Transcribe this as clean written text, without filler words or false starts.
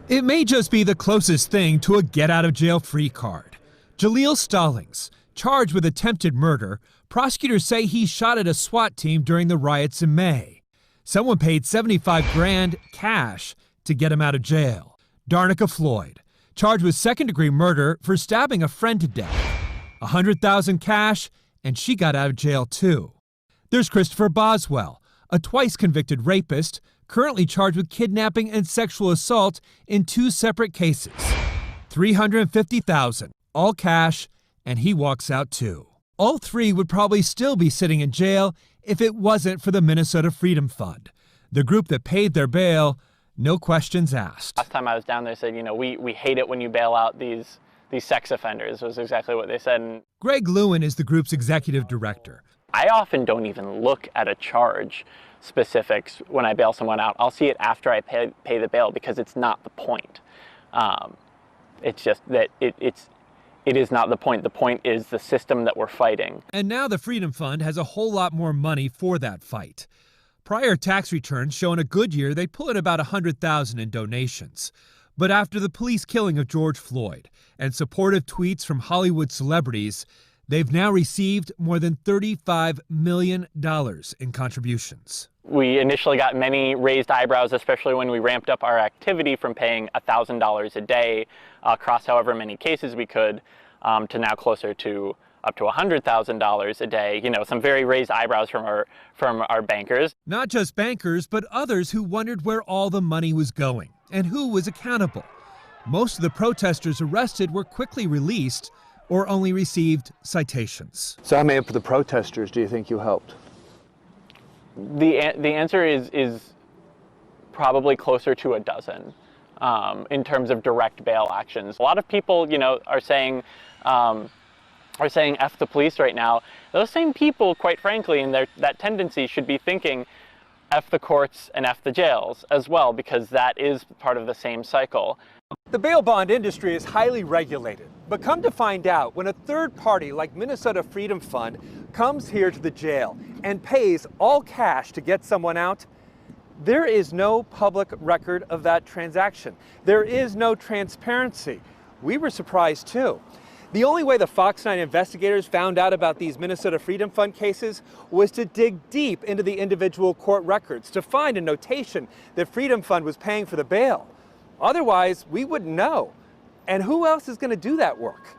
It may just be the closest thing to a get-out-of-jail-free card. Jaleel Stallings, charged with attempted murder, prosecutors say he shot at a SWAT team during the riots in May. Someone paid $75 grand cash to get him out of jail. Darnica Floyd, charged with second-degree murder for stabbing a friend to death. $100,000 cash, and she got out of jail too. There's Christopher Boswell, a twice-convicted rapist, currently charged with kidnapping and sexual assault in 2 separate cases. $350,000, all cash, and he walks out too. All 3 would probably still be sitting in jail if it wasn't for the Minnesota Freedom Fund, the group that paid their bail, no questions asked. Last time I was down there, said, we hate it when you bail out these sex offenders, was exactly what they said. And Greg Lewin is the group's executive director. I often don't even look at a charge specifics when I bail someone out. I'll see it after I pay the bail because it's not the point. It's just that it is not the point. The point is the system that we're fighting. And now the Freedom Fund has a whole lot more money for that fight. Prior tax returns show in a good year they pull in about $100,000 in donations. But after the police killing of George Floyd and supportive tweets from Hollywood celebrities, they've now received more than $35 million in contributions. We initially got many raised eyebrows, especially when we ramped up our activity from paying $1,000 a day across however many cases we could to now closer to up to $100,000 a day. Some very raised eyebrows from our bankers. Not just bankers, but others who wondered where all the money was going and who was accountable. Most of the protesters arrested were quickly released or only received citations. So how many of the protesters do you think you helped? The answer is probably closer to a dozen in terms of direct bail actions. A lot of people, are saying F the police right now. Those same people, quite frankly, in that tendency should be thinking F the courts and F the jails as well, because that is part of the same cycle. The bail bond industry is highly regulated, but come to find out, when a third party like Minnesota Freedom Fund comes here to the jail and pays all cash to get someone out, there is no public record of that transaction. There is no transparency. We were surprised too. The only way the Fox 9 investigators found out about these Minnesota Freedom Fund cases was to dig deep into the individual court records to find a notation that Freedom Fund was paying for the bail. Otherwise, we wouldn't know. And who else is going to do that work?